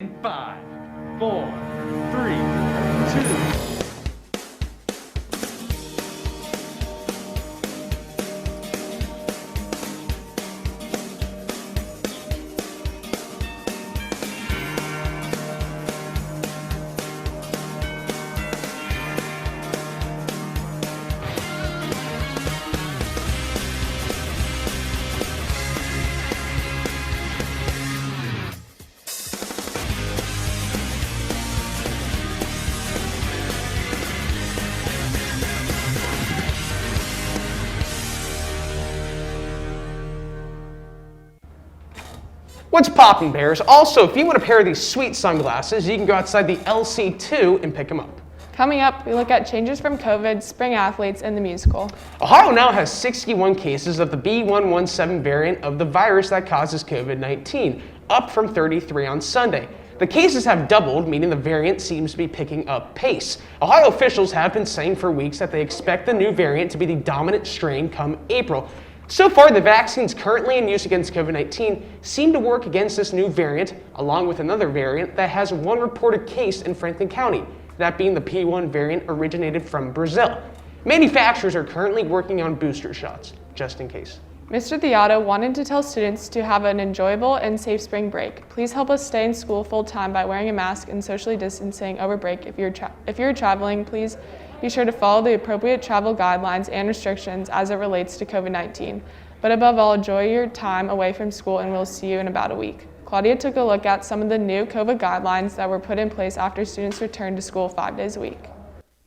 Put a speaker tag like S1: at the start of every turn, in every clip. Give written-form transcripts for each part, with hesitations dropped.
S1: In 5, 4, 3, 2.
S2: What's poppin', Bears? Also, if you want a pair of these sweet sunglasses, you can go outside the LC2 and pick them up.
S3: Coming up, we look at changes from COVID, spring athletes, and the musical.
S2: Ohio now has 61 cases of the B117 variant of the virus that causes COVID-19, up from 33 on Sunday. The cases have doubled, meaning the variant seems to be picking up pace. Ohio officials have been saying for weeks that they expect the new variant to be the dominant strain come April. So far, the vaccines currently in use against COVID-19 seem to work against this new variant, along with another variant that has one reported case in Franklin County, that being the P1 variant originated from Brazil. Manufacturers are currently working on booster shots, just in case.
S3: Mr. Theotto wanted to tell students to have an enjoyable and safe spring break. Please help us stay in school full time by wearing a mask and socially distancing over break. If you're traveling, please be sure to follow the appropriate travel guidelines and restrictions as it relates to COVID-19. But above all, enjoy your time away from school, and we'll see you in about a week. Claudia took a look at some of the new COVID guidelines that were put in place after students returned to school 5 days a week.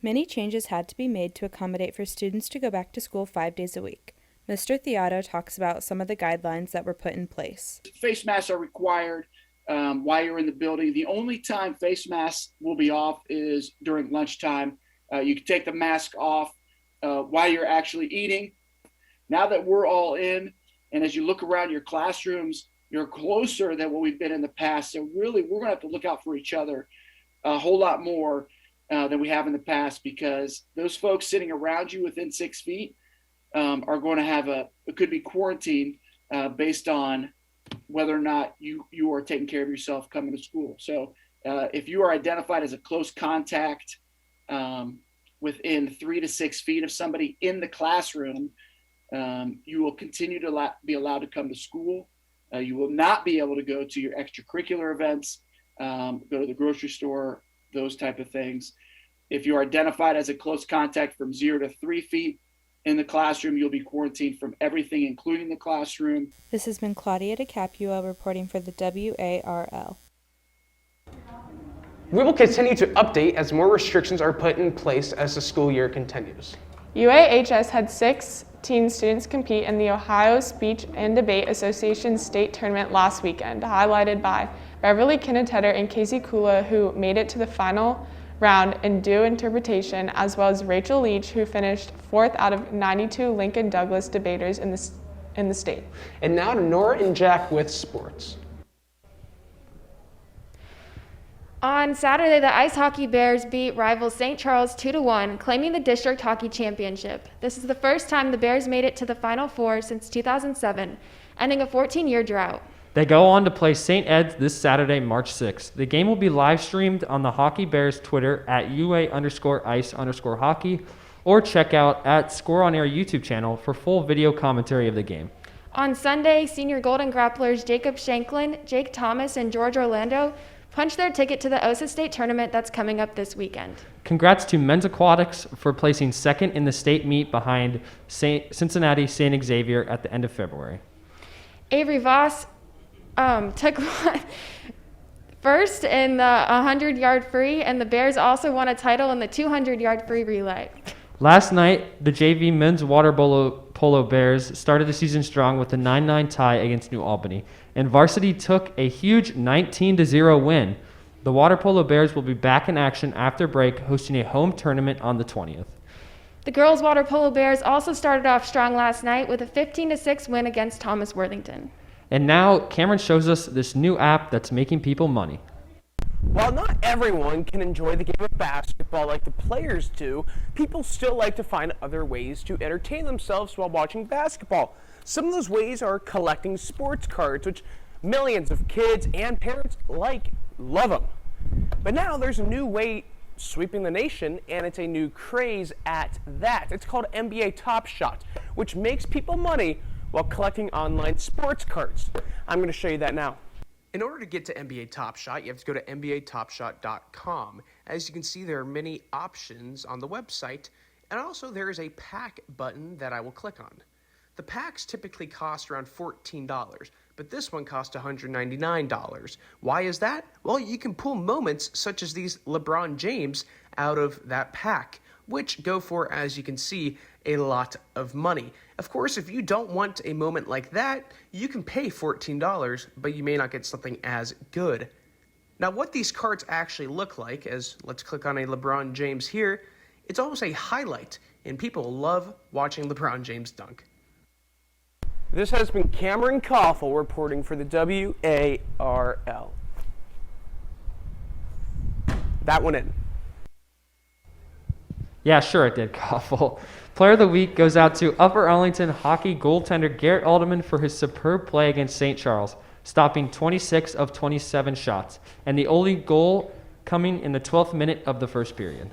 S4: Many changes had to be made to accommodate for students to go back to school 5 days a week. Mr. Theotto talks about some of the guidelines that were put in place.
S5: Face masks are required while you're in the building. The only time face masks will be off is during lunchtime. You can take the mask off while you're actually eating. Now that we're all in, and as you look around your classrooms, you're closer than what we've been in the past. So really, we're gonna have to look out for each other a whole lot more than we have in the past, because those folks sitting around you within 6 feet are going to have could be quarantined based on whether or not you are taking care of yourself coming to school. So if you are identified as a close contact within 3 to 6 feet of somebody in the classroom, you will continue to be allowed to come to school. You will not be able to go to your extracurricular events, go to the grocery store, those type of things. If you are identified as a close contact from 0 to 3 feet in the classroom, you'll be quarantined from everything, including the classroom.
S4: This has been Claudia DeCapua reporting for the WARL.
S2: We will continue to update as more restrictions are put in place as the school year continues.
S3: UAHS had 16 students compete in the Ohio Speech and Debate Association state tournament last weekend, highlighted by Beverly Kinnetetter and Casey Kula, who made it to the final round in due interpretation, as well as Rachel Leach, who finished 4th out of 92 Lincoln Douglas debaters in the state.
S2: And now to Nora and Jack with sports.
S6: On Saturday, the ice hockey Bears beat rival St. Charles 2-1, claiming the district hockey championship. This is the first time the Bears made it to the Final Four since 2007, ending a 14-year drought.
S7: They go on to play St. Ed's this Saturday, March 6th. The game will be live streamed on the Hockey Bears Twitter at UA_ice_hockey, or check out at Score On Air YouTube channel for full video commentary of the game.
S6: On Sunday, senior Golden Grapplers Jacob Shanklin, Jake Thomas, and George Orlando punched their ticket to the OSA State Tournament that's coming up this weekend.
S7: Congrats to men's aquatics for placing second in the state meet behind Cincinnati St. Xavier at the end of February.
S6: Avery Voss took first in the 100-yard free, and the Bears also won a title in the 200-yard free relay.
S7: Last night, the JV men's water polo Bears started the season strong with a 9-9 tie against New Albany, and varsity took a huge 19-0 win. The water polo Bears will be back in action after break, hosting a home tournament on the 20th.
S6: The girls' water polo Bears also started off strong last night with a 15-6 win against Thomas Worthington.
S7: And now, Cameron shows us this new app that's making people money.
S2: While not everyone can enjoy the game of basketball like the players do, people still like to find other ways to entertain themselves while watching basketball. Some of those ways are collecting sports cards, which millions of kids and parents like love them. But now there's a new way sweeping the nation, and it's a new craze at that. It's called NBA Top Shot, which makes people money while collecting online sports cards. I'm going to show you that now. In order to get to NBA Top Shot, you have to go to NBATopShot.com. As you can see, there are many options on the website, and also there is a pack button that I will click on. The packs typically cost around $14, but this one cost $199. Why is that? Well, you can pull moments such as these LeBron James out of that pack, which go for, as you can see, a lot of money. Of course, if you don't want a moment like that, you can pay $14, but you may not get something as good. Now, what these cards actually look like, as let's click on a LeBron James here, it's almost a highlight, and people love watching LeBron James dunk. This has been Cameron Koffel reporting for the WARL. That one in.
S7: Yeah, sure it did, Koffel. Player of the Week goes out to Upper Arlington hockey goaltender Garrett Alderman for his superb play against St. Charles, stopping 26 of 27 shots, and the only goal coming in the 12th minute of the first period.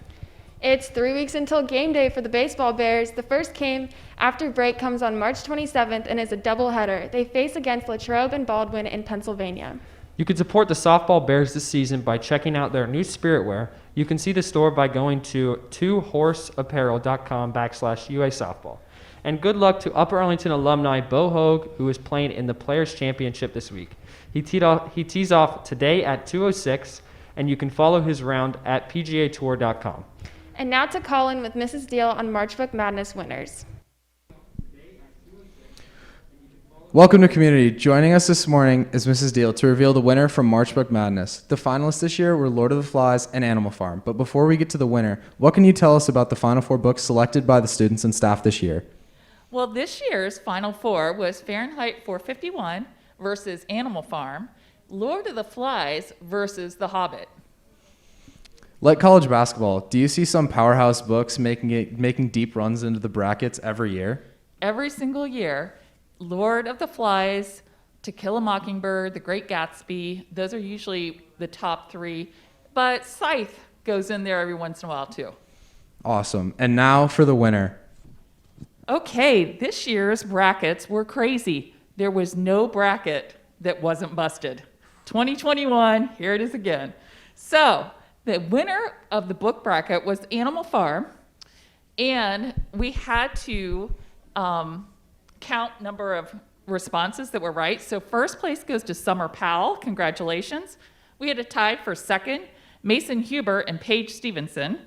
S6: It's 3 weeks until game day for the baseball Bears. The first game after break comes on March 27th and is a doubleheader. They face against Latrobe and Baldwin in Pennsylvania.
S7: You can support the softball Bears this season by checking out their new spirit wear. You can see the store by going to twohorseapparel.com/UA softball. And good luck to Upper Arlington alumni Bo Hogue, who is playing in the Players' Championship this week. He tees off today at 2:06, and you can follow his round at pgatour.com.
S6: And now to call in with Mrs. Deal on March Book Madness winners.
S8: Welcome to Community. Joining us this morning is Mrs. Deal to reveal the winner from March Book Madness. The finalists this year were Lord of the Flies and Animal Farm. But before we get to the winner, what can you tell us about the Final Four books selected by the students and staff this year?
S9: Well, this year's Final Four was Fahrenheit 451 versus Animal Farm, Lord of the Flies versus The Hobbit.
S8: Like college basketball, do you see some powerhouse books making deep runs into the brackets every year?
S9: Every single year, Lord of the Flies, To Kill a Mockingbird, The Great Gatsby, those are usually the top three, but Scythe goes in there every once in a while too.
S8: Awesome. And now for the winner.
S9: Okay, this year's brackets were crazy. There was no bracket that wasn't busted. 2021, here it is again. So, the winner of the book bracket was Animal Farm, and we had to count number of responses that were right. So first place goes to Summer Powell, congratulations. We had a tie for second, Mason Huber and Paige Stevenson.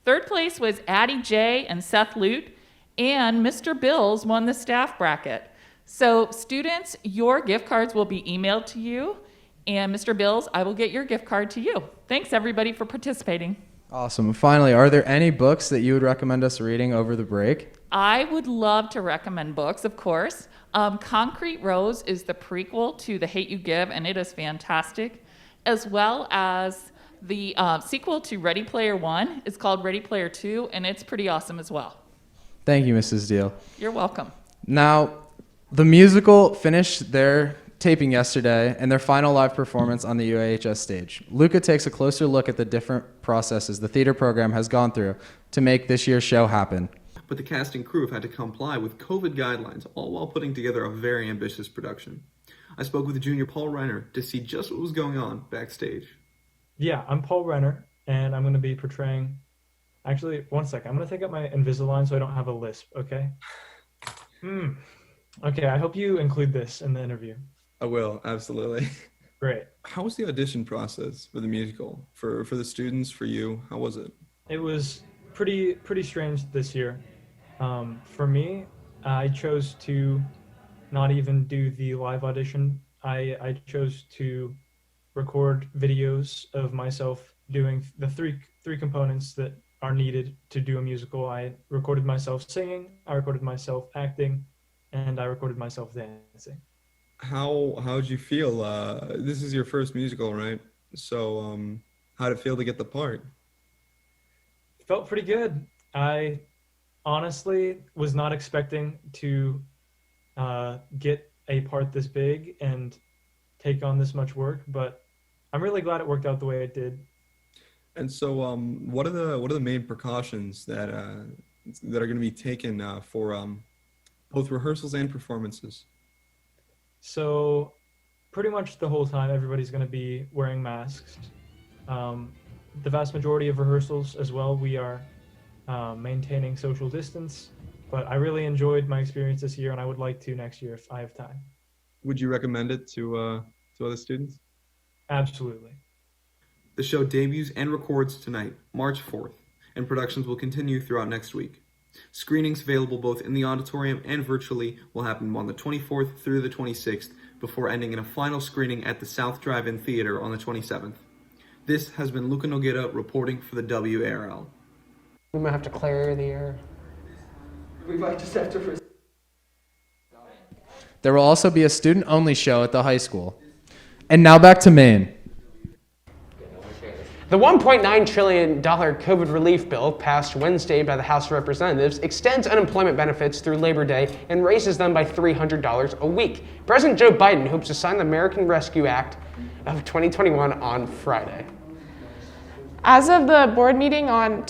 S9: Third place was Addie J and Seth Lute, and Mr. Bills won the staff bracket. So students, your gift cards will be emailed to you, and Mr. Bills, I will get your gift card to you. Thanks everybody for participating.
S8: Awesome. And finally, are there any books that you would recommend us reading over the break?
S9: I would love to recommend books, of course. Concrete Rose is the prequel to The Hate You Give, and it is fantastic, as well as the sequel to Ready Player One. It's called Ready Player Two, and it's pretty awesome as well.
S8: Thank you, Mrs. Deal.
S9: You're welcome.
S8: Now, the musical finished their taping yesterday and their final live performance on the UAHS stage. Luca takes a closer look at the different processes the theater program has gone through to make this year's show happen.
S10: But the cast and crew have had to comply with COVID guidelines, all while putting together a very ambitious production. I spoke with junior Paul Renner to see just what was going on backstage.
S11: Yeah, I'm Paul Renner, and I'm going to be portraying... Actually, one second. I'm going to take out my Invisalign so I don't have a lisp, okay? Okay, I hope you include this in the interview.
S10: I will, absolutely.
S11: Great.
S10: How was the audition process for the musical? For the students, for you, how was it?
S11: It was pretty strange this year. For me, I chose to not even do the live audition. I chose to record videos of myself doing the three components that are needed to do a musical. I recorded myself singing, I recorded myself acting, and I recorded myself dancing.
S10: How did you feel? This is your first musical, right? So how did it feel to get the part?
S11: It felt pretty good. I honestly was not expecting to get a part this big and take on this much work, but I'm really glad it worked out the way it did.
S10: And so, what are the main precautions that are going to be taken for both rehearsals and performances?
S11: So pretty much the whole time, everybody's going to be wearing masks. The vast majority of rehearsals as well, we are maintaining social distance. But I really enjoyed my experience this year, and I would like to next year if I have time.
S10: Would you recommend it to other students?
S11: Absolutely.
S10: The show debuts and records tonight, March 4th, and productions will continue throughout next week. Screenings available both in the auditorium and virtually will happen on the 24th through the 26th before ending in a final screening at the South Drive-In Theater on the 27th. This has been Luca Noguera reporting for the WARL.
S2: We might have to clear the air.
S7: We might just have to.
S8: There will also be a student-only show at the high school. And now back to Maine.
S2: The $1.9 trillion COVID relief bill passed Wednesday by the House of Representatives extends unemployment benefits through Labor Day and raises them by $300 a week. President Joe Biden hopes to sign the American Rescue Act of 2021 on Friday.
S3: As of the board meeting on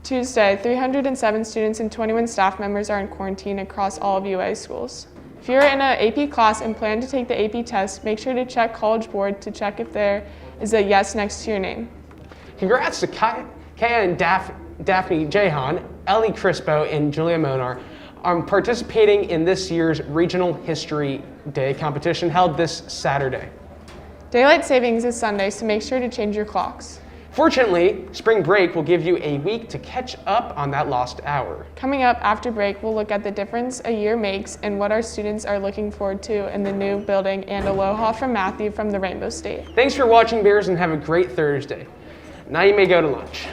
S3: Tuesday, 307 students and 21 staff members are in quarantine across all of UA schools. If you're in an AP class and plan to take the AP test, make sure to check College Board to check if there is a yes next to your name.
S2: Congrats to Kaya and Daphne Jahan, Ellie Crispo, and Julia Monar on participating in this year's Regional History Day competition held this Saturday.
S3: Daylight savings is Sunday, so make sure to change your clocks.
S2: Fortunately, spring break will give you a week to catch up on that lost hour.
S3: Coming up after break, we'll look at the difference a year makes and what our students are looking forward to in the new building, and aloha from Matthew from the Rainbow State.
S2: Thanks for watching, Bears, and have a great Thursday. Now you may go to lunch.